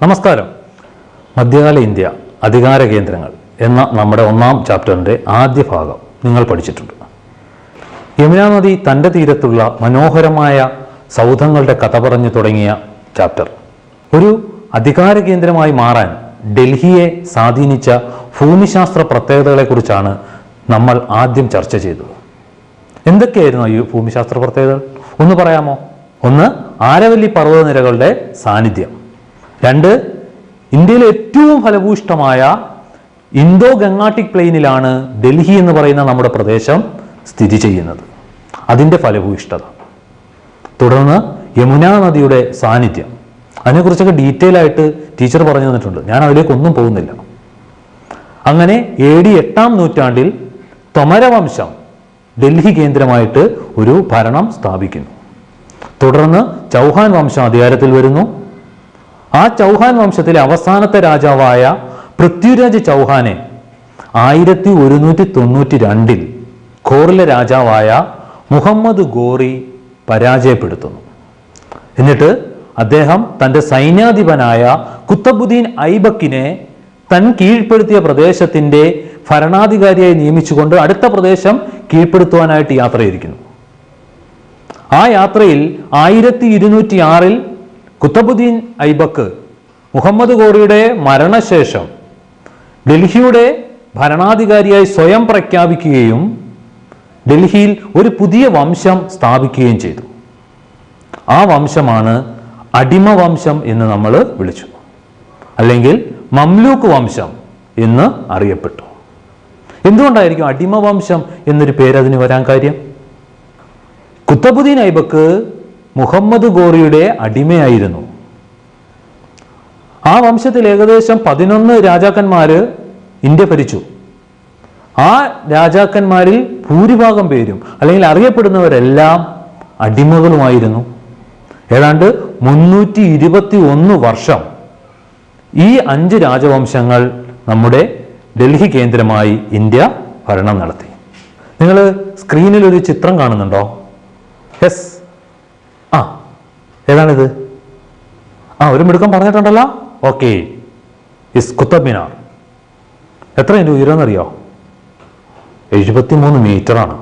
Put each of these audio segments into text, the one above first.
നമസ്കാരം. മധ്യകാല ഇന്ത്യ അധികാര കേന്ദ്രങ്ങൾ എന്ന നമ്മുടെ 1-ാം ചാപ്റ്ററിൻ്റെ ആദ്യ ഭാഗം നിങ്ങൾ പഠിച്ചിട്ടുണ്ട്. യമുനാ നദി തൻ്റെ തീരത്തുള്ള മനോഹരമായ സൗധങ്ങളുടെ കഥ പറഞ്ഞു തുടങ്ങിയ ചാപ്റ്റർ ഒരു അധികാര കേന്ദ്രമായി മാറാൻ ഡൽഹിയെ സ്വാധീനിച്ച ഭൂമിശാസ്ത്ര പ്രത്യേകതകളെക്കുറിച്ചാണ് നമ്മൾ ആദ്യം ചർച്ച ചെയ്തത്. എന്തൊക്കെയായിരുന്നു ഈ ഭൂമിശാസ്ത്ര പ്രത്യേകതകൾ ഒന്ന് പറയാമോ? ഒന്ന്, ആരവല്ലി പർവ്വതനിരകളുടെ സാന്നിധ്യം. 2, ഇന്ത്യയിലെ ഏറ്റവും ഫലഭൂയിഷ്ഠമായ ഇന്തോ ഗംഗാട്ടിക് പ്ലെയിനിലാണ് ഡൽഹി എന്ന് പറയുന്ന നമ്മുടെ പ്രദേശം സ്ഥിതി ചെയ്യുന്നത്, അതിൻ്റെ ഫലഭൂയിഷ്ഠത. തുടർന്ന് യമുനാ നദിയുടെ സാന്നിധ്യം, അതിനെക്കുറിച്ചൊക്കെ ഡീറ്റെയിൽ ആയിട്ട് ടീച്ചർ പറഞ്ഞു തന്നിട്ടുണ്ട്, ഞാൻ അതിലേക്കൊന്നും പോകുന്നില്ല. അങ്ങനെ AD 8-ാം നൂറ്റാണ്ടിൽ തൊമരവംശം ഡൽഹി കേന്ദ്രമായിട്ട് ഒരു ഭരണം സ്ഥാപിക്കുന്നു. തുടർന്ന് ചൗഹാൻ വംശം അധികാരത്തിൽ വരുന്നു. ആ ചൗഹാൻ വംശത്തിലെ അവസാനത്തെ രാജാവായ പൃഥ്വിരാജ് ചൗഹാനെ 1192 ഘോറിലെ രാജാവായ മുഹമ്മദ് ഗോറി പരാജയപ്പെടുത്തുന്നു. എന്നിട്ട് അദ്ദേഹം തൻ്റെ സൈന്യാധിപനായ കുത്തബുദ്ദീൻ ഐബക്കിനെ തൻ കീഴ്പ്പെടുത്തിയ പ്രദേശത്തിൻ്റെ ഭരണാധികാരിയായി നിയമിച്ചുകൊണ്ട് അടുത്ത പ്രദേശം കീഴ്പ്പെടുത്തുവാനായിട്ട് യാത്രയിരിക്കുന്നു. ആ യാത്രയിൽ 1206 കുത്തബുദ്ദീൻ ഐബക്ക് മുഹമ്മദ് ഗോറിയുടെ മരണശേഷം ഡൽഹിയുടെ ഭരണാധികാരിയായി സ്വയം പ്രഖ്യാപിക്കുകയും ഡൽഹിയിൽ ഒരു പുതിയ വംശം സ്ഥാപിക്കുകയും ചെയ്തു. ആ വംശമാണ് അടിമ വംശം എന്ന് നമ്മൾ വിളിച്ചു, അല്ലെങ്കിൽ മംലൂക്ക് വംശം എന്ന് അറിയപ്പെട്ടു. എന്തുകൊണ്ടായിരിക്കും അടിമ വംശം എന്നൊരു പേര് അതിന് വരാൻ കാര്യം? കുത്തബുദ്ദീൻ ഐബക്ക് മുഹമ്മദ് ഗോറിയുടെ അടിമയായിരുന്നു. ആ വംശത്തിൽ ഏകദേശം 11 രാജാക്കന്മാര് ഇന്ത്യ ഭരിച്ചു. ആ രാജാക്കന്മാരിൽ ഭൂരിഭാഗം പേരും അല്ലെങ്കിൽ അറിയപ്പെടുന്നവരെല്ലാം അടിമകളുമായിരുന്നു. ഏതാണ്ട് 321 വർഷം ഈ 5 രാജവംശങ്ങൾ നമ്മുടെ ഡൽഹി കേന്ദ്രമായി ഇന്ത്യ ഭരണം നടത്തി. നിങ്ങൾ സ്ക്രീനിൽ ഒരു ചിത്രം കാണുന്നുണ്ടോ? യെസ്, ഏതാണിത്? ഒരു മിടുക്കം പറഞ്ഞിട്ടുണ്ടല്ലോ. ഓക്കെ, കുത്തബ് മിനാർ. എത്ര ഉയരമെന്നറിയോ? 73 മീറ്ററാണ്.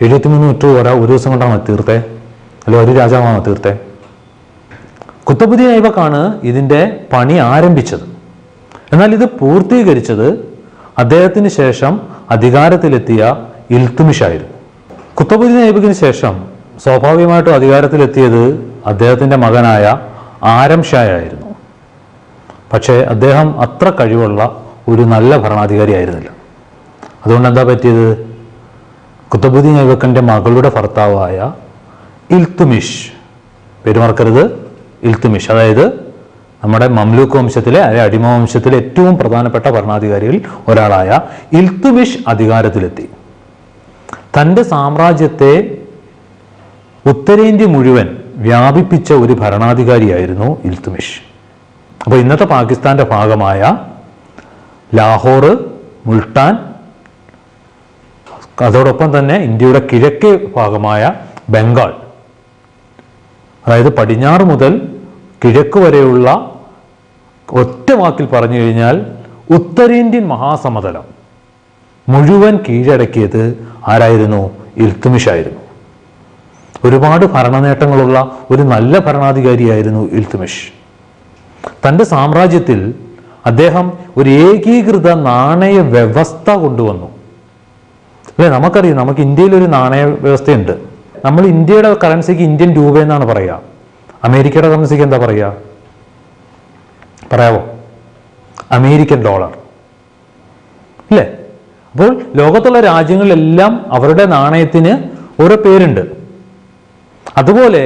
73 മീറ്റർ ഒരു ദിവസം കൊണ്ടാണ് തീർത്തേ, അല്ല ഒരു രാജാവാണ് തീർത്തേ. കുത്തബുദ്ദീൻ ഐബക്കാണ് ഇതിൻ്റെ പണി ആരംഭിച്ചത്. എന്നാൽ ഇത് പൂർത്തീകരിച്ചത് അദ്ദേഹത്തിന് ശേഷം അധികാരത്തിലെത്തിയ ഇൽത്തുമിഷ് ആയിരുന്നു. കുത്തബുദ്ദീൻ ഐബക്കിന് ശേഷം സ്വാഭാവികമായിട്ടും അധികാരത്തിലെത്തിയത് അദ്ദേഹത്തിൻ്റെ മകനായ ആരം ഷാ ആയിരുന്നു. പക്ഷേ അദ്ദേഹം അത്ര കഴിവുള്ള ഒരു നല്ല ഭരണാധികാരി ആയിരുന്നില്ല. അതുകൊണ്ട് എന്താ പറ്റിയത്? കുത്തബുദ്ദീൻ ഐബക്കിൻ്റെ മകളുടെ ഭർത്താവായ ഇൽത്തുമിഷ്, പെരുമറക്കരുത്, ഇൽത്തുമിഷ്, അതായത് നമ്മുടെ മംലൂക്ക് വംശത്തിലെ അടിമ വംശത്തിലെ ഏറ്റവും പ്രധാനപ്പെട്ട ഭരണാധികാരികളിൽ ഒരാളായ ഇൽത്തുമിഷ് അധികാരത്തിലെത്തി. തൻ്റെ സാമ്രാജ്യത്തെ ഉത്തരേന്ത്യ മുഴുവൻ വ്യാപിപ്പിച്ച ഒരു ഭരണാധികാരിയായിരുന്നു ഇൽത്തുമിഷ്. അപ്പോൾ ഇന്നത്തെ പാകിസ്ഥാന്റെ ഭാഗമായ ലാഹോർ, മുൾട്ടാൻ, അതോടൊപ്പം തന്നെ ഇന്ത്യയുടെ കിഴക്കേ ഭാഗമായ ബംഗാൾ, അതായത് പടിഞ്ഞാറ് മുതൽ കിഴക്ക് വരെയുള്ള ഒറ്റ വാക്കിൽ പറഞ്ഞു കഴിഞ്ഞാൽ ഉത്തരേന്ത്യൻ മഹാസമതലം മുഴുവൻ കീഴടക്കിയത് ആരായിരുന്നു? ഇൽത്തുമിഷ് ആയിരുന്നു. ഒരുപാട് ഭരണ നേട്ടങ്ങളുള്ള ഒരു നല്ല ഭരണാധികാരിയായിരുന്നു ഇൽത്തുമിഷ്. തൻ്റെ സാമ്രാജ്യത്തിൽ അദ്ദേഹം ഒരു ഏകീകൃത നാണയ വ്യവസ്ഥ കൊണ്ടുവന്നു. അല്ലേ, നമുക്കറിയാം, നമുക്ക് ഇന്ത്യയിൽ ഒരു നാണയ വ്യവസ്ഥയുണ്ട്. നമ്മൾ ഇന്ത്യയുടെ കറൻസിക്ക് ഇന്ത്യൻ രൂപ എന്നാണ് പറയുക. അമേരിക്കയുടെ കറൻസിക്ക് എന്താ പറയുക? പറയാവോ? അമേരിക്കൻ ഡോളർ അല്ലേ? അപ്പോൾ ലോകത്തുള്ള രാജ്യങ്ങളിലെല്ലാം അവരുടെ നാണയത്തിന് ഓരോ പേരുണ്ട്. അതുപോലെ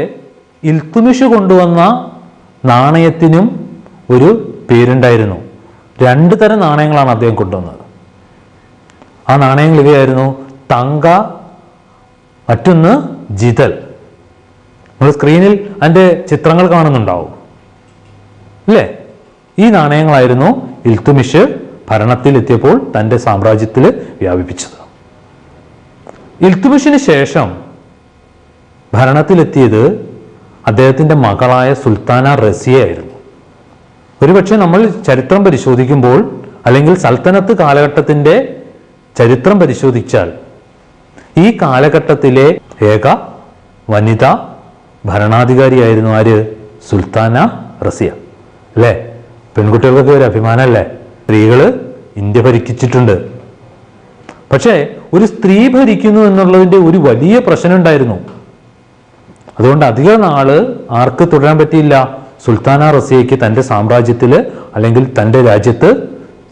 ഇൽത്തുമിഷ് കൊണ്ടുവന്ന നാണയത്തിനും ഒരു പേരുണ്ടായിരുന്നു. 2 തരം നാണയങ്ങളാണ് അദ്ദേഹം കൊണ്ടുവന്നത്. ആ നാണയങ്ങൾ ഇവയായിരുന്നു: തങ്ക, മറ്റൊന്ന് ജിതൽ. നിങ്ങൾ സ്ക്രീനിൽ അതിൻ്റെ ചിത്രങ്ങൾ കാണുന്നുണ്ടാവും അല്ലേ? ഈ നാണയങ്ങളായിരുന്നു ഇൽത്തുമിഷ് ഭരണത്തിലെത്തിയപ്പോൾ തൻ്റെ സാമ്രാജ്യത്തിൽ വ്യാപിപ്പിച്ചത്. ഇൽത്തുമിഷിന് ശേഷം ഭരണത്തിലെത്തിയത് അദ്ദേഹത്തിൻ്റെ മകളായ സുൽത്താന റസിയ ആയിരുന്നു. ഒരുപക്ഷെ നമ്മൾ ചരിത്രം പരിശോധിക്കുമ്പോൾ, അല്ലെങ്കിൽ സൽത്തനത്ത് കാലഘട്ടത്തിൻ്റെ ചരിത്രം പരിശോധിച്ചാൽ, ഈ കാലഘട്ടത്തിലെ ഏക വനിതാ ഭരണാധികാരിയായിരുന്നു ആര്? സുൽത്താന റസിയ അല്ലേ? പെൺകുട്ടികൾക്കൊക്കെ ഒരു അഭിമാനമല്ലേ? സ്ത്രീകൾ ഇന്ത്യ ഭരിച്ചിട്ടുണ്ട്. പക്ഷേ ഒരു സ്ത്രീ ഭരിക്കുന്നു എന്നുള്ളതിൻ്റെ ഒരു വലിയ പ്രശ്നം ഉണ്ടായിരുന്നു. അതുകൊണ്ട് അധിക നാള് ആർക്ക് തുടരാൻ പറ്റിയില്ല? സുൽത്താന റസിയയ്ക്ക് തൻ്റെ സാമ്രാജ്യത്തിൽ, അല്ലെങ്കിൽ തൻ്റെ രാജ്യത്ത്,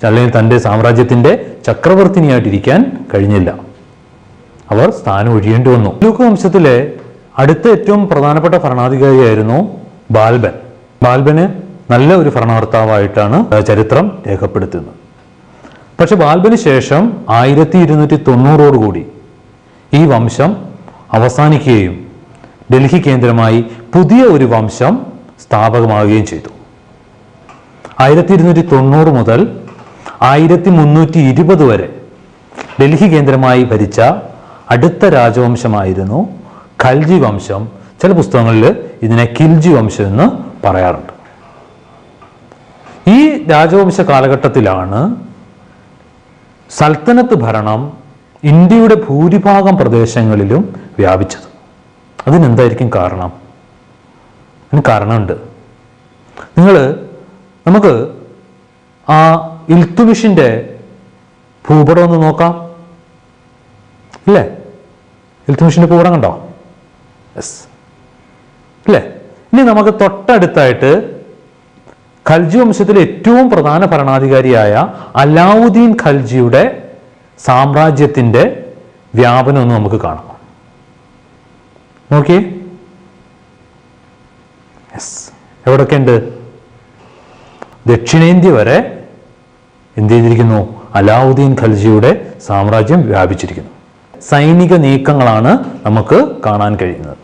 അല്ലെങ്കിൽ തൻ്റെ സാമ്രാജ്യത്തിൻ്റെ ചക്രവർത്തിനിയായിട്ടിരിക്കാൻ കഴിഞ്ഞില്ല. അവർ സ്ഥാനം ഒഴിയേണ്ടി വന്നു. മംലൂക്ക് വംശത്തിലെ അടുത്ത ഏറ്റവും പ്രധാനപ്പെട്ട ഭരണാധികാരിയായിരുന്നു ബാൽബൻ. ബാൽബന് നല്ല ഒരു ഭരണകർത്താവായിട്ടാണ് ചരിത്രം രേഖപ്പെടുത്തുന്നത്. പക്ഷെ ബാൽബന് ശേഷം 1290 ഈ വംശം അവസാനിക്കുകയും ഡൽഹി കേന്ദ്രമായി പുതിയ ഒരു വംശം സ്ഥാപകമാവുകയും ചെയ്തു. 1290 മുതൽ 1320 വരെ ഡൽഹി കേന്ദ്രമായി ഭരിച്ച അടുത്ത രാജവംശമായിരുന്നു ഖൽജി വംശം. ചില പുസ്തകങ്ങളിൽ ഇതിനെ ഖിൽജി വംശം എന്ന് പറയാറുണ്ട്. ഈ രാജവംശ കാലഘട്ടത്തിലാണ് സൽത്തനത്ത് ഭരണം ഇന്ത്യയുടെ ഭൂരിഭാഗം പ്രദേശങ്ങളിലും വ്യാപിച്ചത്. അതിനെന്തായിരിക്കും കാരണം? അതിന് കാരണമുണ്ട്. നമുക്ക് ആ ഇൽത്തുമിഷിൻ്റെ ഭൂപടം ഒന്ന് നോക്കാം അല്ലേ? ഇൽത്തുമിഷിൻ്റെ ഭൂപടം കണ്ടോ? യെസ് അല്ലേ? ഇനി നമുക്ക് തൊട്ടടുത്തായിട്ട് ഖൽജി വംശത്തിലെ ഏറ്റവും പ്രധാന ഭരണാധികാരിയായ അലാവുദ്ദീൻ ഖൽജിയുടെ സാമ്രാജ്യത്തിൻ്റെ വ്യാപനം ഒന്ന് നമുക്ക് കാണാം. നോക്കിയേ. യെസ്, എവിടെയൊക്കെ ഉണ്ട്? ദക്ഷിണേന്ത്യ വരെ എന്ത് ചെയ്തിരിക്കുന്നു? അലാവുദ്ദീൻ ഖൽജിയുടെ സാമ്രാജ്യം വ്യാപിച്ചിരിക്കുന്നു. സൈനിക നീക്കങ്ങളാണ് നമുക്ക് കാണാൻ കഴിയുന്നത്.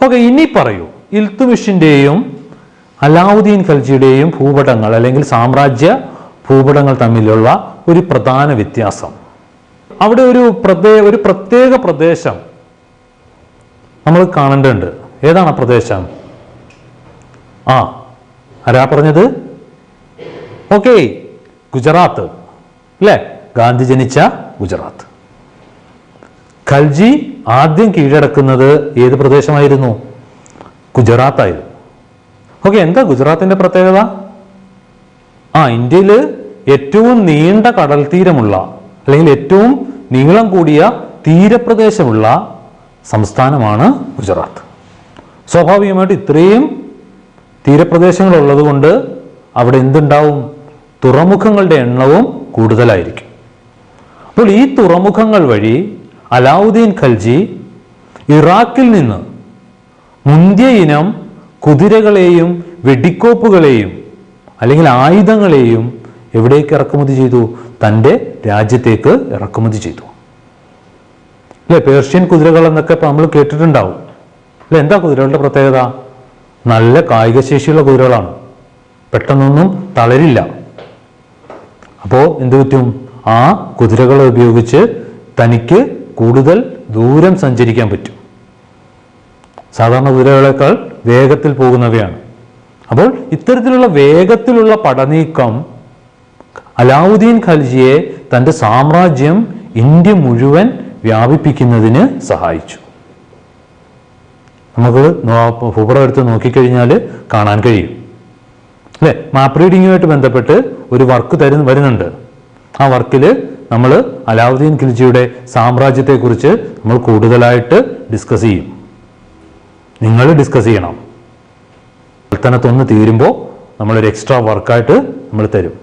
ഓക്കെ, ഇനി പറയൂ, ഇൽത്തുമിഷിൻ്റെയും അലാവുദ്ദീൻ ഖൽജിയുടെയും ഭൂപടങ്ങൾ, അല്ലെങ്കിൽ സാമ്രാജ്യ ഭൂപടങ്ങൾ തമ്മിലുള്ള ഒരു പ്രധാന വ്യത്യാസം. അവിടെ ഒരു പ്രത്യേക പ്രദേശം നമ്മൾ കാണേണ്ടതുണ്ട്. ഏതാണ് ആ പ്രദേശം? ആരാ പറഞ്ഞത്? ഓക്കെ, ഗുജറാത്ത് അല്ലേ? ഗാന്ധി ജനിച്ച ഗുജറാത്ത്. ഖൽജി ആദ്യം കീഴടക്കുന്നത് ഏത് പ്രദേശമായിരുന്നു? ഗുജറാത്തായിരുന്നു. ഓക്കെ, എന്താ ഗുജറാത്തിൻ്റെ പ്രത്യേകത? ഇന്ത്യയിൽ ഏറ്റവും നീണ്ട കടൽ തീരമുള്ള, അല്ലെങ്കിൽ ഏറ്റവും നീളം കൂടിയ തീരപ്രദേശമുള്ള സംസ്ഥാനമാണ് ഗുജറാത്ത്. സ്വാഭാവികമായിട്ട് ഇത്രയും തീരപ്രദേശങ്ങളുള്ളത് കൊണ്ട് അവിടെ എന്തുണ്ടാവും? തുറമുഖങ്ങളുടെ എണ്ണവും കൂടുതലായിരിക്കും. അപ്പോൾ ഈ തുറമുഖങ്ങൾ വഴി അലാവുദ്ദീൻ ഖൽജി ഇറാഖിൽ നിന്ന് മുന്തിയ ഇനം കുതിരകളെയും വെടിക്കോപ്പുകളെയും, അല്ലെങ്കിൽ ആയുധങ്ങളെയും എവിടേക്ക് ഇറക്കുമതി ചെയ്തു? തൻ്റെ രാജ്യത്തേക്ക് ഇറക്കുമതി ചെയ്തു അല്ലെ? പേർഷ്യൻ കുതിരകൾ എന്നൊക്കെ നമ്മൾ കേട്ടിട്ടുണ്ടാവും അല്ലെ? എന്താ കുതിരകളുടെ പ്രത്യേകത? നല്ല കായികശേഷിയുള്ള കുതിരകളാണ്, പെട്ടെന്നൊന്നും തളരില്ല. അപ്പോൾ എന്ത് പറ്റും? ആ കുതിരകളെ ഉപയോഗിച്ച് തനിക്ക് കൂടുതൽ ദൂരം സഞ്ചരിക്കാൻ പറ്റും. സാധാരണ കുതിരകളേക്കാൾ വേഗത്തിൽ പോകുന്നവയാണ്. അപ്പോൾ ഇത്തരത്തിലുള്ള വേഗത്തിലുള്ള പടനീക്കം അലാവുദ്ദീൻ ഖൽജിയെ തൻ്റെ സാമ്രാജ്യം ഇന്ത്യ മുഴുവൻ വ്യാപിപ്പിക്കുന്നതിന് സഹായിച്ചു. നമുക്ക് ഭൂപടം എടുത്ത് നോക്കിക്കഴിഞ്ഞാൽ കാണാൻ കഴിയും അല്ലേ. മാപ്പ് റീഡിങ്ങുമായിട്ട് ബന്ധപ്പെട്ട് ഒരു വർക്ക് വരുന്നുണ്ട്. ആ വർക്കിൽ നമ്മൾ അലാവുദ്ദീൻ ഖിൽജിയുടെ സാമ്രാജ്യത്തെക്കുറിച്ച് നമ്മൾ കൂടുതലായിട്ട് ഡിസ്കസ് ചെയ്യും. നിങ്ങൾ ഡിസ്കസ് ചെയ്യണം. സൽത്തനത്തൊന്ന് തീരുമ്പോൾ നമ്മളൊരു എക്സ്ട്രാ വർക്കായിട്ട് നമ്മൾ തരും.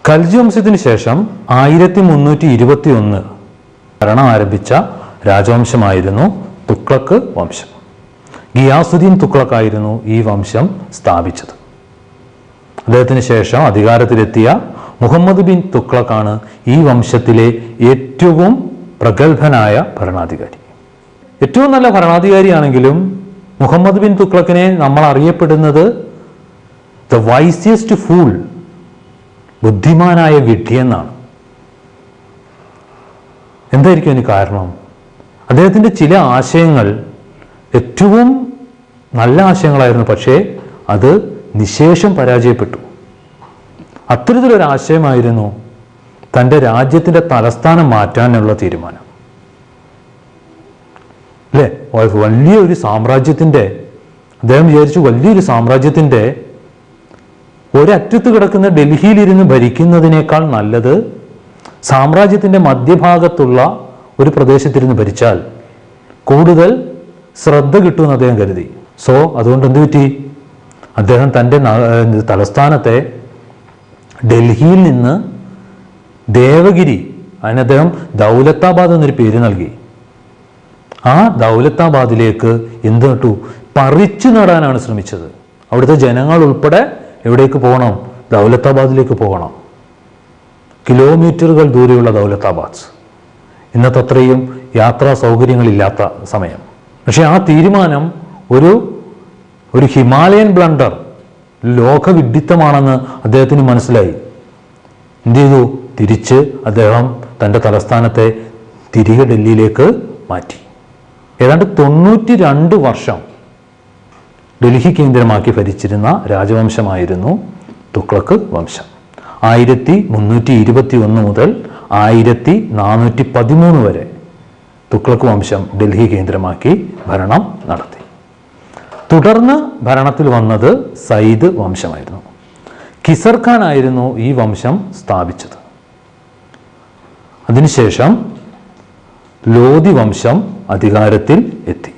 ഖൽജി വംശത്തിന് ശേഷം 1321 ഭരണം ആരംഭിച്ച രാജവംശമായിരുന്നു തുഗ്ലക്ക് വംശം. ഗിയാസുദ്ദീൻ തുഗ്ലക്ക് ആയിരുന്നു ഈ വംശം സ്ഥാപിച്ചത്. അദ്ദേഹത്തിന് ശേഷം അധികാരത്തിലെത്തിയ മുഹമ്മദ് ബിൻ തുഗ്ലക്കാണ് ഈ വംശത്തിലെ ഏറ്റവും പ്രഗത്ഭനായ ഭരണാധികാരി. ഏറ്റവും നല്ല ഭരണാധികാരിയാണെങ്കിലും മുഹമ്മദ് ബിൻ തുഗ്ലക്കിനെ നമ്മൾ അറിയപ്പെടുന്നത് ദ വൈസിയസ്റ്റ് ഫൂൾ, ബുദ്ധിമാനായ വിഡ്ഢിയെന്നാണ്. എന്തായിരിക്കും അതിന് കാരണം? അദ്ദേഹത്തിൻ്റെ ചില ആശയങ്ങൾ ഏറ്റവും നല്ല ആശയങ്ങളായിരുന്നു, പക്ഷേ അത് നിശേഷം പരാജയപ്പെട്ടു. അത്തരത്തിലൊരാശയമായിരുന്നു തൻ്റെ രാജ്യത്തിൻ്റെ തലസ്ഥാനം മാറ്റാനുള്ള തീരുമാനം അല്ലേ. വലിയൊരു സാമ്രാജ്യത്തിൻ്റെ അദ്ദേഹം വിചാരിച്ചു, വലിയൊരു സാമ്രാജ്യത്തിൻ്റെ ഒരറ്റത്ത് കിടക്കുന്ന ഡൽഹിയിലിരുന്ന് ഭരിക്കുന്നതിനേക്കാൾ നല്ലത് സാമ്രാജ്യത്തിൻ്റെ മധ്യഭാഗത്തുള്ള ഒരു പ്രദേശത്തിരുന്ന് ഭരിച്ചാൽ കൂടുതൽ ശ്രദ്ധ കിട്ടുമെന്ന് അദ്ദേഹം കരുതി. സോ അതുകൊണ്ട് എന്ത് പറ്റി? അദ്ദേഹം തൻ്റെ തലസ്ഥാനത്തെ ഡൽഹിയിൽ നിന്ന് ദേവഗിരി, അതിന് അദ്ദേഹം ദൗലത്താബാദ് എന്നൊരു പേര് നൽകി. ആ ദൗലത്താബാദിലേക്ക് എന്ത് നട്ടു? പറിച്ചു നടാനാണ് ശ്രമിച്ചത്. അവിടുത്തെ ജനങ്ങൾ ഉൾപ്പെടെ എവിടേക്ക് പോകണം? ദൗലത്താബാദിലേക്ക് പോകണം. കിലോമീറ്ററുകൾ ദൂരെയുള്ള ദൗലത്താബാദ്, ഇന്നത്തെ അത്രയും യാത്രാ സൗകര്യങ്ങളില്ലാത്ത സമയം. പക്ഷെ ആ തീരുമാനം ഒരു ഹിമാലയൻ ബ്ലണ്ടർ, ലോകവിഡിത്തമാണെന്ന് അദ്ദേഹത്തിന് മനസ്സിലായി. എന്ത് ചെയ്തു? തിരിച്ച് അദ്ദേഹം തൻ്റെ തലസ്ഥാനത്തെ തിരികെ ഡൽഹിയിലേക്ക് മാറ്റി. ഏതാണ്ട് 92 വർഷം ഡൽഹി കേന്ദ്രമാക്കി ഭരിച്ചിരുന്ന രാജവംശമായിരുന്നു തുഗ്ലക്ക് വംശം. 1321 മുതൽ 1413 വരെ തുഗ്ലക്ക് വംശം ഡൽഹി കേന്ദ്രമാക്കി ഭരണം നടത്തി. തുടർന്ന് ഭരണത്തിൽ വന്നത് സയ്യിദ് വംശമായിരുന്നു. കിസർ ഖാൻ ആയിരുന്നു ഈ വംശം സ്ഥാപിച്ചത്. അതിനുശേഷം ലോധി വംശം അധികാരത്തിൽ എത്തി.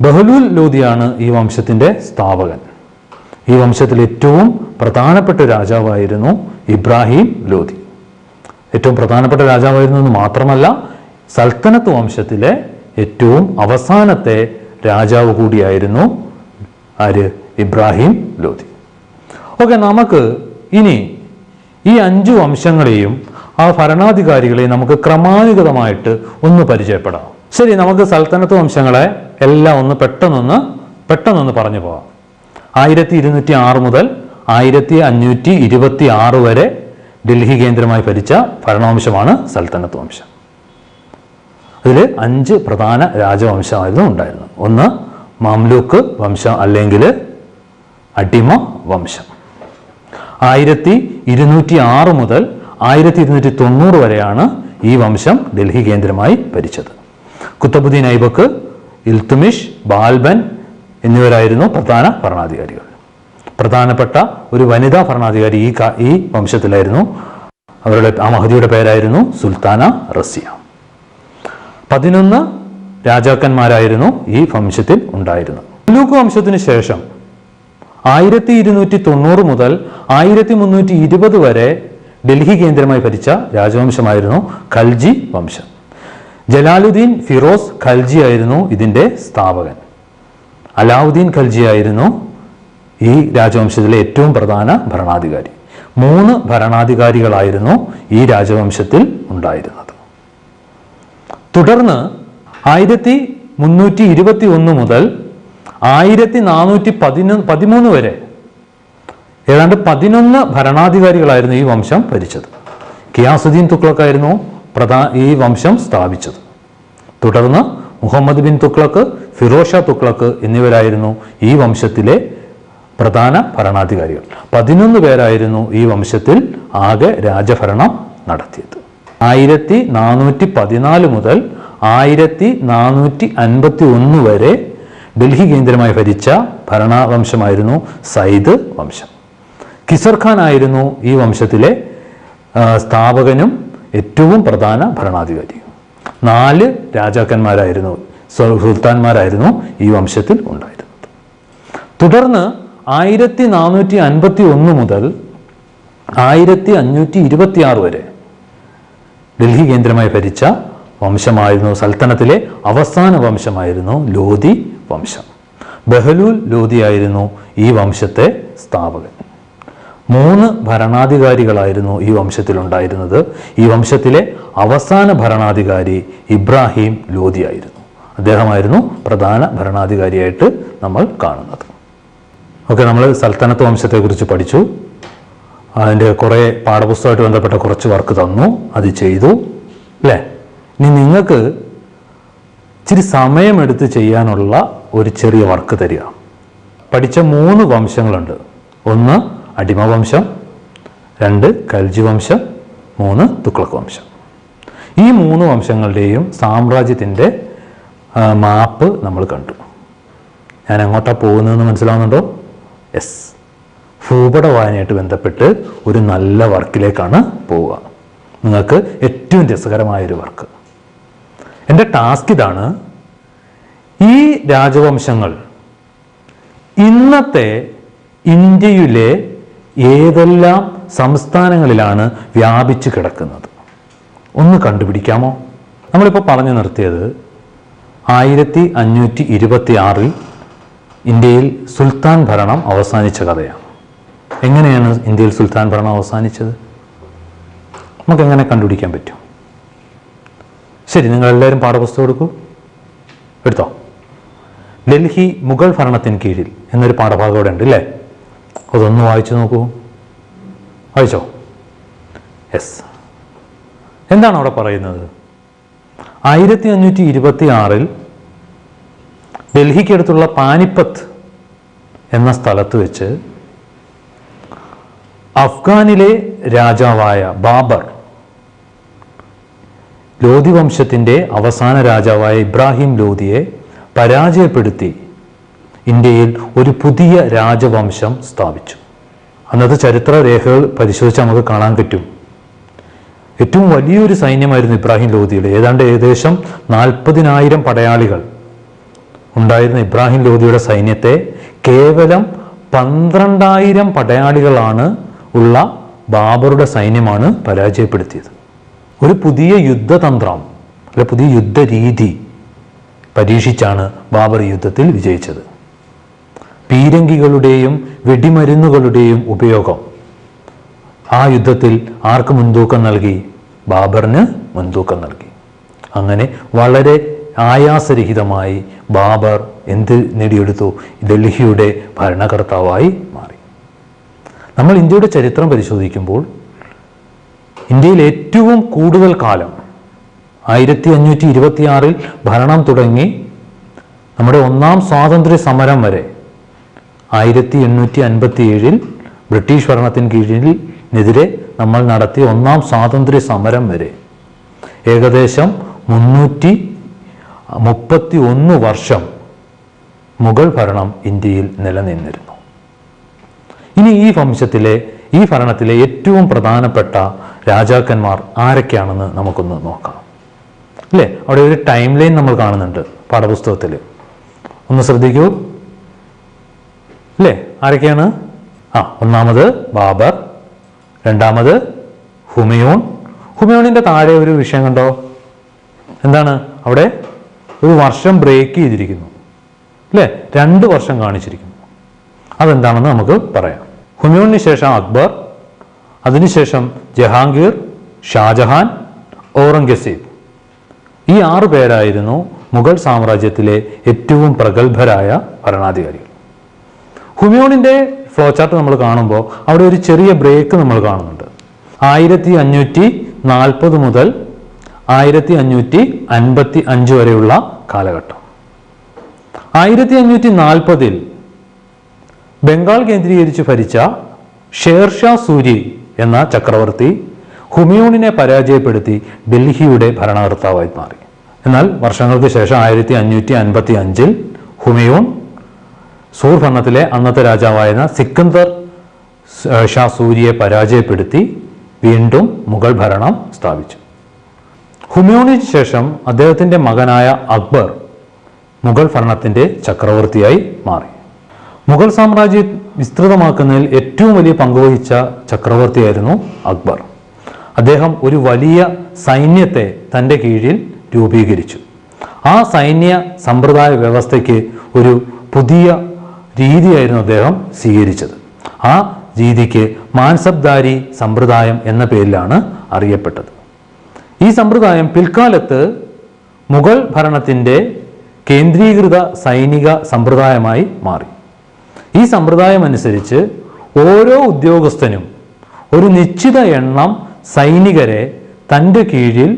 ബഹ്ലൂൽ ലോധിയാണ് ഈ വംശത്തിൻ്റെ സ്ഥാപകൻ. ഈ വംശത്തിൽ ഏറ്റവും പ്രധാനപ്പെട്ട രാജാവായിരുന്നു ഇബ്രാഹിം ലോധി. ഏറ്റവും പ്രധാനപ്പെട്ട രാജാവായിരുന്നു എന്ന് മാത്രമല്ല, സൽത്തനത്ത് വംശത്തിലെ ഏറ്റവും അവസാനത്തെ രാജാവ് കൂടിയായിരുന്നു ആര്? ഇബ്രാഹിം ലോധി. ഓക്കെ, നമുക്ക് ഇനി ഈ 5 വംശങ്ങളെയും ആ ഭരണാധികാരികളെയും നമുക്ക് ക്രമാനുഗതമായിട്ട് ഒന്ന് പരിചയപ്പെടാം. ശരി, നമുക്ക് സൽത്തനത്ത് വംശങ്ങളെ എല്ലാം ഒന്ന് പെട്ടെന്നൊന്ന് പറഞ്ഞു പോകാം. 1206 മുതൽ 1526 വരെ ഡൽഹി കേന്ദ്രമായി ഭരിച്ച ഭരണവംശമാണ് സൽത്തനത്ത് വംശം. അതിൽ 5 പ്രധാന രാജവംശമായിരുന്നു ഉണ്ടായിരുന്നത്. ഒന്ന് മംലൂക്ക് വംശം അല്ലെങ്കിൽ അടിമ വംശം. 1206 മുതൽ 1290 വരെയാണ് ഈ വംശം ഡൽഹി കേന്ദ്രമായി ഭരിച്ചത്. കുത്തബുദ്ദീൻ ഐബക്ക്, ഇൽത്തുമിഷ്, ബാൽബൻ എന്നിവരായിരുന്നു പ്രധാന ഭരണാധികാരികൾ. പ്രധാനപ്പെട്ട ഒരു വനിതാ ഭരണാധികാരി ഈ വംശത്തിലായിരുന്നു. ആ മഹദിയുടെ പേരായിരുന്നു സുൽത്താന റസിയ. 11 രാജാക്കന്മാരായിരുന്നു ഈ വംശത്തിൽ ഉണ്ടായിരുന്നത്. മംലൂക്ക് വംശത്തിന് ശേഷം 1290 മുതൽ 1320 വരെ ഡൽഹി കേന്ദ്രമായി ഭരിച്ച രാജവംശമായിരുന്നു ഖൽജി വംശം. ജലാലുദ്ദീൻ ഫിറോസ് ഖൽജി ആയിരുന്നു ഇതിൻ്റെ സ്ഥാപകൻ. അലാവുദ്ദീൻ ഖൽജി ആയിരുന്നു ഈ രാജവംശത്തിലെ ഏറ്റവും പ്രധാന ഭരണാധികാരി. 3 ഭരണാധികാരികളായിരുന്നു ഈ രാജവംശത്തിൽ ഉണ്ടായിരുന്നത്. തുടർന്ന് 1321 മുതൽ 1413 വരെ ഏതാണ്ട് 11 ഭരണാധികാരികളായിരുന്നു ഈ വംശം ഭരിച്ചത്. ഗിയാസുദ്ദീൻ തുഗ്ലക്ക് ആയിരുന്നു ഈ വംശം സ്ഥാപിച്ചത്. തുടർന്ന് മുഹമ്മദ് ബിൻ തുഗ്ലക്ക്, ഫിറോസ് ഷാ തുഗ്ലക്ക് എന്നിവരായിരുന്നു ഈ വംശത്തിലെ പ്രധാന ഭരണാധികാരികൾ. 11 പേരായിരുന്നു ഈ വംശത്തിൽ ആകെ രാജഭരണം നടത്തിയത്. 1414 മുതൽ 1451 വരെ ഡൽഹി കേന്ദ്രമായി ഭരിച്ച ഭരണവംശമായിരുന്നു സയ്യിദ് വംശം. കിസർ ഖാൻ ആയിരുന്നു ഈ വംശത്തിലെ സ്ഥാപകനും ഏറ്റവും പ്രധാന ഭരണാധികാരിയും. 4 രാജാക്കന്മാരായിരുന്നു, സുൽത്താൻമാരായിരുന്നു ഈ വംശത്തിൽ ഉണ്ടായിരുന്നത്. തുടർന്ന് 1451 മുതൽ 1526 വരെ ഡൽഹി കേന്ദ്രമായി ഭരിച്ച വംശമായിരുന്നു, സൽത്തനത്തിലെ അവസാന വംശമായിരുന്നു ലോധി വംശം. ബഹലൂൽ ലോധിയായിരുന്നു ഈ വംശത്തെ സ്ഥാപകൻ. 3 ഭരണാധികാരികളായിരുന്നു ഈ വംശത്തിലുണ്ടായിരുന്നത്. ഈ വംശത്തിലെ അവസാന ഭരണാധികാരി ഇബ്രാഹിം ലോധിയായിരുന്നു. അദ്ദേഹമായിരുന്നു പ്രധാന ഭരണാധികാരിയായിട്ട് നമ്മൾ കാണുന്നത്. ഓക്കെ, നമ്മൾ സൽത്തനത്ത് വംശത്തെക്കുറിച്ച് പഠിച്ചു. അതിൻ്റെ കുറേ പാഠപുസ്തകമായിട്ട് ബന്ധപ്പെട്ട കുറച്ച് വർക്ക് തന്നു, അത് ചെയ്തു അല്ലേ. ഇനി നിങ്ങൾക്ക് ഇച്ചിരി സമയമെടുത്ത് ചെയ്യാനുള്ള ഒരു ചെറിയ വർക്ക് തരിക. പഠിച്ച 3 വംശങ്ങളുണ്ട്. 1 അടിമവംശം, 2 ഖൽജി വംശം, 3 തുഗ്ലക് വംശം. ഈ 3 വംശങ്ങളുടെയും സാമ്രാജ്യത്തിൻ്റെ മാപ്പ് നമ്മൾ കണ്ടു. ഞാൻ എങ്ങോട്ടാണ് പോകുന്നതെന്ന് മനസ്സിലാവുന്നുണ്ടോ? യെസ്, ഭൂപട വായനയായിട്ട് ബന്ധപ്പെട്ട് ഒരു നല്ല വർക്കിലേക്കാണ് പോവുക. നിങ്ങൾക്ക് ഏറ്റവും രസകരമായൊരു വർക്ക്. എൻ്റെ ടാസ്ക് ഇതാണ്: ഈ രാജവംശങ്ങൾ ഇന്നത്തെ ഇന്ത്യയിലെ ഏതെല്ലാം സംസ്ഥാനങ്ങളിലാണ് വ്യാപിച്ചു കിടക്കുന്നത് ഒന്ന് കണ്ടുപിടിക്കാമോ? നമ്മളിപ്പോൾ പറഞ്ഞു നിർത്തിയത് 1526 ഇന്ത്യയിൽ സുൽത്താൻ ഭരണം അവസാനിച്ച കഥയാണ്. എങ്ങനെയാണ് ഇന്ത്യയിൽ സുൽത്താൻ ഭരണം അവസാനിച്ചത്? നമുക്കെങ്ങനെ കണ്ടുപിടിക്കാൻ പറ്റും? ശരി, നിങ്ങളെല്ലാവരും പാഠപുസ്തകം എടുത്തോ. ഡൽഹി മുഗൾ ഭരണത്തിന് കീഴിൽ എന്നൊരു പാഠഭാഗം ഇവിടെ ഉണ്ട് അല്ലേ? അതൊന്ന് വായിച്ചു നോക്കൂ. വായിച്ചോ? യെസ്. എന്താണ് അവിടെ പറയുന്നത്? 1526 ഡൽഹിക്കടുത്തുള്ള പാനിപ്പത്ത് എന്ന സ്ഥലത്ത് വെച്ച് അഫ്ഗാനിലെ രാജാവായ ബാബർ ലോധി വംശത്തിൻ്റെ അവസാന രാജാവായ ഇബ്രാഹിം ലോധിയെ പരാജയപ്പെടുത്തി ഇന്ത്യയിൽ ഒരു പുതിയ രാജവംശം സ്ഥാപിച്ചു. അന്നത്തെ ചരിത്ര രേഖകൾ പരിശോധിച്ച് നമുക്ക് കാണാൻ പറ്റും. ഏറ്റവും വലിയൊരു സൈന്യമായിരുന്നു ഇബ്രാഹിം ലോധിയുടെ. ഏകദേശം 40,000 പടയാളികൾ ഉണ്ടായിരുന്ന ഇബ്രാഹിം ലോധിയുടെ സൈന്യത്തെ കേവലം 12,000 പടയാളികളാണ് ഉള്ള ബാബറുടെ സൈന്യമാണ് പരാജയപ്പെടുത്തിയത്. ഒരു പുതിയ യുദ്ധതന്ത്രം അല്ലെ പുതിയ യുദ്ധരീതി പരീക്ഷിച്ചാണ് ബാബർ യുദ്ധത്തിൽ വിജയിച്ചത്. പീരങ്കികളുടെയും വെടിമരുന്നുകളുടെയും ഉപയോഗം ആ യുദ്ധത്തിൽ ആർക്ക് മുൻതൂക്കം നൽകി? ബാബറിന് മുൻതൂക്കം നൽകി. അങ്ങനെ വളരെ ആയാസരഹിതമായി ബാബർ എന്ത് നേടിയെടുത്തു? ഡൽഹിയുടെ ഭരണകർത്താവായി മാറി. നമ്മൾ ഇന്ത്യയുടെ ചരിത്രം പരിശോധിക്കുമ്പോൾ ഇന്ത്യയിൽ ഏറ്റവും കൂടുതൽ കാലം 1526 ഭരണം തുടങ്ങി നമ്മുടെ 1ാം സ്വാതന്ത്ര്യ സമരം വരെ 1857 ബ്രിട്ടീഷ് ഭരണത്തിന് കീഴിനെതിരെ നമ്മൾ നടത്തിയ 1ാം സ്വാതന്ത്ര്യ സമരം വരെ ഏകദേശം 331 വർഷം മുഗൾ ഭരണം ഇന്ത്യയിൽ നിലനിന്നിരുന്നു. ഇനി ഈ ഭരണത്തിലെ ഏറ്റവും പ്രധാനപ്പെട്ട രാജാക്കന്മാർ ആരൊക്കെയാണെന്ന് നമുക്കൊന്ന് നോക്കാം അല്ലേ. അവിടെ ഒരു ടൈം ലൈൻ നമ്മൾ കാണുന്നുണ്ട് പാഠപുസ്തകത്തിൽ. ഒന്ന് ശ്രദ്ധിക്കൂ അല്ലേ. ആരൊക്കെയാണ്? ഒന്നാമത് ബാബർ, രണ്ടാമത് ഹുമയൂൺ. ഹുമയൂണിൻ്റെ താഴെ ഒരു വിഷയം കണ്ടോ? എന്താണ്? അവിടെ ഒരു വർഷം ബ്രേക്ക് ചെയ്തിരിക്കുന്നു അല്ലേ. 2 വർഷം കാണിച്ചിരിക്കുന്നു. അതെന്താണെന്ന് നമുക്ക് പറയാം. ഹുമയൂണിന് ശേഷം അക്ബർ, അതിനുശേഷം ജഹാംഗീർ, ഷാജഹാൻ, ഔറംഗസീബ്. ഈ 6 പേരായിരുന്നു മുഗൾ സാമ്രാജ്യത്തിലെ ഏറ്റവും പ്രഗത്ഭരായ ഭരണാധികാരികൾ. ഹുമയൂണിൻ്റെ ഫ്ലോ ചാർട്ട് നമ്മൾ കാണുമ്പോൾ അവിടെ ഒരു ചെറിയ ബ്രേക്ക് നമ്മൾ കാണുന്നുണ്ട്. 1540 മുതൽ 1555 വരെയുള്ള കാലഘട്ടം. 1540 ബംഗാൾ കേന്ദ്രീകരിച്ച് ഭരിച്ച ഷേർഷാ സൂരി എന്ന ചക്രവർത്തി ഹുമയൂണിനെ പരാജയപ്പെടുത്തി ഡൽഹിയുടെ ഭരണകർത്താവായി മാറി. എന്നാൽ വർഷങ്ങൾക്ക് ശേഷം 1555 ഹുമയൂൺ സൂർ ഭരണത്തിലെ അന്നത്തെ രാജാവായിരുന്ന സിക്കന്ദർ ഷാ സൂരിയെ പരാജയപ്പെടുത്തി വീണ്ടും മുഗൾ ഭരണം സ്ഥാപിച്ചു. ഹുമയൂണിന് ശേഷം അദ്ദേഹത്തിൻ്റെ മകനായ അക്ബർ മുഗൾ ഭരണത്തിൻ്റെ ചക്രവർത്തിയായി മാറി. മുഗൾ സാമ്രാജ്യം വിസ്തൃതമാക്കുന്നതിൽ ഏറ്റവും വലിയ പങ്കുവഹിച്ച ചക്രവർത്തിയായിരുന്നു അക്ബർ. അദ്ദേഹം ഒരു വലിയ സൈന്യത്തെ തൻ്റെ കീഴിൽ രൂപീകരിച്ചു. ആ സൈന്യ സമ്പ്രദായ വ്യവസ്ഥയ്ക്ക് ഒരു പുതിയ രീതിയായിരുന്നു അദ്ദേഹം സ്വീകരിച്ചത്. ആ രീതിക്ക് മാൻസബ്ദാരി സമ്പ്രദായം എന്ന പേരിലാണ് അറിയപ്പെട്ടത്. ഈ സമ്പ്രദായം പിൽക്കാലത്ത് മുഗൾ ഭരണത്തിൻ്റെ കേന്ദ്രീകൃത സൈനിക സമ്പ്രദായമായി മാറി. ഈ സമ്പ്രദായം അനുസരിച്ച് ഓരോ ഉദ്യോഗസ്ഥനും ഒരു നിശ്ചിത എണ്ണം സൈനികരെ തൻ്റെ കീഴിൽ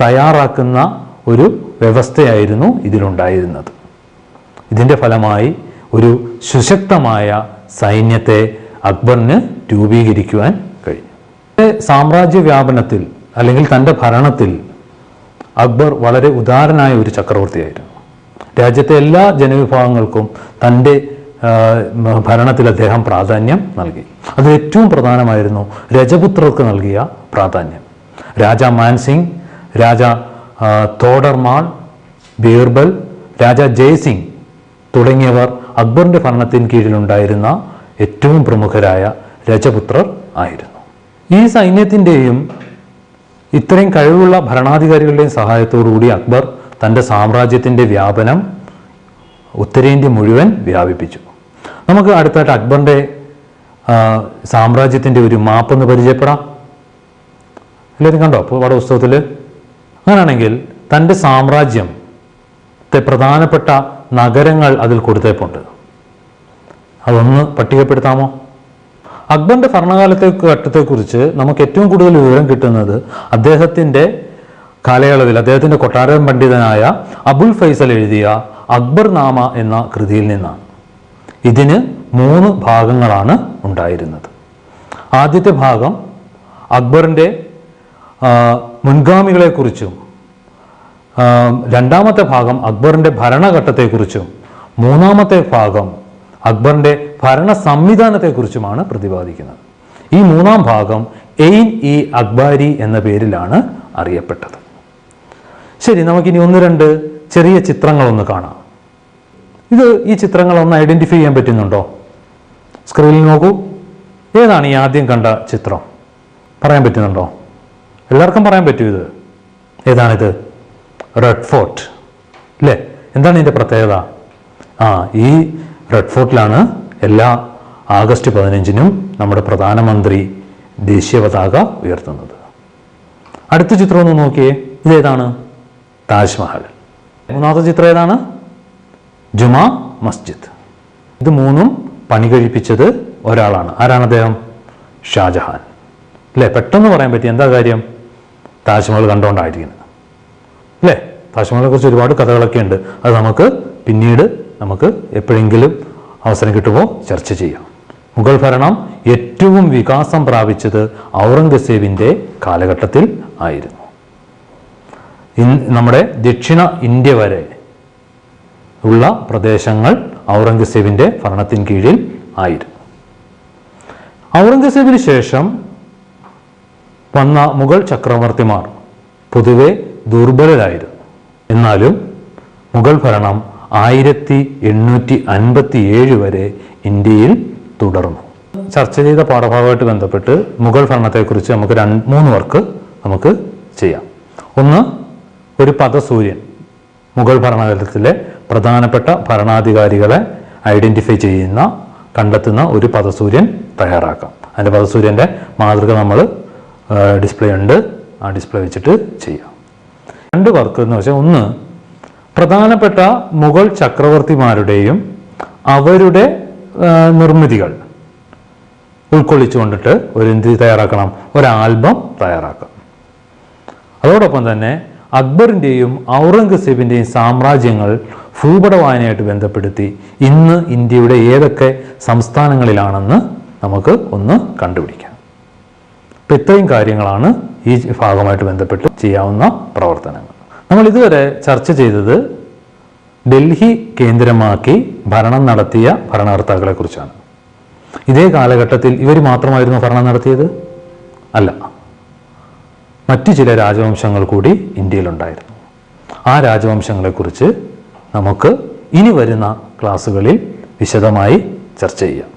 തയ്യാറാക്കുന്ന ഒരു വ്യവസ്ഥയായിരുന്നു ഇതിലുണ്ടായിരുന്നത്. ഇതിൻ്റെ ഫലമായി ഒരു സുശക്തമായ സൈന്യത്തെ അക്ബറിന് രൂപീകരിക്കുവാൻ കഴിഞ്ഞു. സാമ്രാജ്യ വ്യാപനത്തിൽ അല്ലെങ്കിൽ തൻ്റെ ഭരണത്തിൽ അക്ബർ വളരെ ഉദാരനായ ഒരു ചക്രവർത്തിയായിരുന്നു. രാജ്യത്തെ എല്ലാ ജനവിഭാഗങ്ങൾക്കും തൻ്റെ ഭരണത്തിൽ അദ്ദേഹം പ്രാധാന്യം നൽകി. അത് ഏറ്റവും പ്രധാനമായിരുന്നു രജപുത്രർക്ക് നൽകിയ പ്രാധാന്യം. രാജ മാൻസിംഗ്, രാജ തോഡർമാൾ, ബീർബൽ, രാജ ജയ്സിംഗ് തുടങ്ങിയവർ അക്ബറിൻ്റെ ഭരണത്തിന് കീഴിലുണ്ടായിരുന്ന ഏറ്റവും പ്രമുഖരായ രജപുത്രർ ആയിരുന്നു. ഈ സൈന്യത്തിൻ്റെയും ഇത്രയും കഴിവുള്ള ഭരണാധികാരികളുടെയും സഹായത്തോടുകൂടി അക്ബർ തൻ്റെ സാമ്രാജ്യത്തിൻ്റെ വ്യാപനം ഉത്തരേന്ത്യ മുഴുവൻ വ്യാപിപ്പിച്ചു. നമുക്ക് അടുത്തായിട്ട് അക്ബറിൻ്റെ സാമ്രാജ്യത്തിൻ്റെ ഒരു മാപ്പ് ഒന്ന് പരിചയപ്പെടാം. എല്ലാവരും കണ്ടോ അപ്പോൾ പാഠപുസ്തകത്തിൽ? അങ്ങനെയാണെങ്കിൽ തൻ്റെ സാമ്രാജ്യത്തെ പ്രധാനപ്പെട്ട നഗരങ്ങൾ അതിൽ കൊടുത്തേപ്പുണ്ട്. അതൊന്ന് പട്ടികപ്പെടുത്താമോ? അക്ബറിൻ്റെ ഘട്ടത്തെക്കുറിച്ച് നമുക്ക് ഏറ്റവും കൂടുതൽ വിവരം കിട്ടുന്നത് അദ്ദേഹത്തിൻ്റെ കാലയളവിൽ അദ്ദേഹത്തിൻ്റെ കൊട്ടാരം പണ്ഡിതനായ അബുൽ ഫൈസൽ എഴുതിയ അക്ബർ നാമ എന്ന കൃതിയിൽ നിന്നാണ്. ഇതിന് 3 ഭാഗങ്ങളാണ് ഉണ്ടായിരുന്നത്. ആദ്യത്തെ ഭാഗം അക്ബറിൻ്റെ മുൻഗാമികളെക്കുറിച്ചും, രണ്ടാമത്തെ ഭാഗം അക്ബറിൻ്റെ ഭരണഘട്ടത്തെക്കുറിച്ചും, മൂന്നാമത്തെ ഭാഗം അക്ബറിൻ്റെ ഭരണ സംവിധാനത്തെക്കുറിച്ചുമാണ് പ്രതിപാദിക്കുന്നത്. ഈ 3-ാം ഭാഗം എയ്ൻ-ഇ അക്ബാരി എന്ന പേരിലാണ് അറിയപ്പെട്ടത്. ശരി, നമുക്കിനി 1-2 ചെറിയ ചിത്രങ്ങളൊന്ന് കാണാം. ഈ ചിത്രങ്ങളൊന്ന് ഐഡൻറ്റിഫൈ ചെയ്യാൻ പറ്റുന്നുണ്ടോ? സ്ക്രീനിൽ നോക്കൂ. ഏതാണ് ഈ ആദ്യം കണ്ട ചിത്രം? പറയാൻ പറ്റുന്നുണ്ടോ? എല്ലാവർക്കും പറയാൻ പറ്റൂ. ഏതാണിത്? റെഡ് ഫോർട്ട് അല്ലേ? എന്താണ് ഇതിൻ്റെ പ്രത്യേകത? ഈ റെഡ് ഫോർട്ടിലാണ് എല്ലാ ആഗസ്റ്റ് 15-നും നമ്മുടെ പ്രധാനമന്ത്രി ദേശീയ പതാക ഉയർത്തുന്നത്. അടുത്ത ചിത്രം ഒന്ന് നോക്കിയേ. ഇതേതാണ്? താജ്മഹൽ. 3-ാമത്തെ ചിത്രം ഏതാണ്? ജുമാ മസ്ജിദ്. ഇത് 3ഉം പണി കഴിപ്പിച്ചത് ഒരാളാണ്. ആരാണ് അദ്ദേഹം? ഷാജഹാൻ അല്ലേ? പെട്ടെന്ന് പറയാൻ പറ്റി. എന്താ കാര്യം? താജ്മഹൽ കണ്ടുകൊണ്ടായിരിക്കുന്നത് അല്ലേ? താജ്മഹലിനെ കുറിച്ച് ഒരുപാട് കഥകളൊക്കെ ഉണ്ട്. അത് നമുക്ക് എപ്പോഴെങ്കിലും അവസരം കിട്ടുമ്പോൾ ചർച്ച ചെയ്യാം. മുഗൾ ഭരണം ഏറ്റവും വികാസം പ്രാപിച്ചത് ഔറംഗസേബിൻ്റെ കാലഘട്ടത്തിൽ ആയിരുന്നു. നമ്മുടെ ദക്ഷിണ ഇന്ത്യ വരെ ഉള്ള പ്രദേശങ്ങൾ ഔറംഗസേബിൻ്റെ ഭരണത്തിന് കീഴിൽ ആയിരുന്നു. ഔറംഗസേബിന് ശേഷം വന്ന മുഗൾ ചക്രവർത്തിമാർ പൊതുവെ ദുർബലരായിരുന്നു. എന്നാലും മുഗൾ ഭരണം 1857 വരെ ഇന്ത്യയിൽ തുടർന്നു. ചർച്ച ചെയ്ത പാഠഭാഗമായിട്ട് ബന്ധപ്പെട്ട് മുഗൾ ഭരണത്തെക്കുറിച്ച് നമുക്ക് 3 വർക്ക് നമുക്ക് ചെയ്യാം. ഒന്ന്, ഒരു പദസൂര്യൻ. മുഗൾ ഭരണകാലത്തിലെ പ്രധാനപ്പെട്ട ഭരണാധികാരികളെ ഐഡൻറ്റിഫൈ കണ്ടെത്തുന്ന ഒരു പദസൂര്യൻ തയ്യാറാക്കാം. അതിൻ്റെ പദസൂര്യൻ്റെ മാതൃക നമ്മൾ ഡിസ്പ്ലേ ഉണ്ട്. ആ ഡിസ്പ്ലേ വെച്ചിട്ട് ചെയ്യാം. 2 വർക്ക് എന്ന് വെച്ചാൽ, ഒന്ന്, പ്രധാനപ്പെട്ട മുഗൾ ചക്രവർത്തിമാരുടെയും അവരുടെ നിർമ്മിതികൾ ഉൾക്കൊള്ളിച്ചുകൊണ്ടിട്ട് എന്ത് തയ്യാറാക്കണം? ഒരു ആൽബം തയ്യാറാക്കാം. അതോടൊപ്പം തന്നെ അക്ബറിൻ്റെയും ഔറംഗസേബിൻ്റെയും സാമ്രാജ്യങ്ങൾ ഭൂപട വായനയായിട്ട് ബന്ധപ്പെടുത്തി ഇന്ന് ഇന്ത്യയുടെ ഏതൊക്കെ സംസ്ഥാനങ്ങളിലാണെന്ന് നമുക്ക് ഒന്ന് കണ്ടുപിടിക്കാം. അപ്പം ഇത്രയും കാര്യങ്ങളാണ് ഈ ഭാഗമായിട്ട് ബന്ധപ്പെട്ട് ചെയ്യാവുന്ന പ്രവർത്തനങ്ങൾ. നമ്മൾ ഇതുവരെ ചർച്ച ചെയ്തത് ഡൽഹി കേന്ദ്രമാക്കി ഭരണം നടത്തിയ ഭരണകർത്താക്കളെ കുറിച്ചാണ്. ഇതേ കാലഘട്ടത്തിൽ ഇവർ മാത്രമായിരുന്നു ഭരണം നടത്തിയത്? അല്ല, മറ്റു ചില രാജവംശങ്ങൾ കൂടി ഇന്ത്യയിലുണ്ടായിരുന്നു. ആ രാജവംശങ്ങളെക്കുറിച്ച് നമുക്ക് ഇനി വരുന്ന ക്ലാസ്സുകളിൽ വിശദമായി ചർച്ച ചെയ്യാം.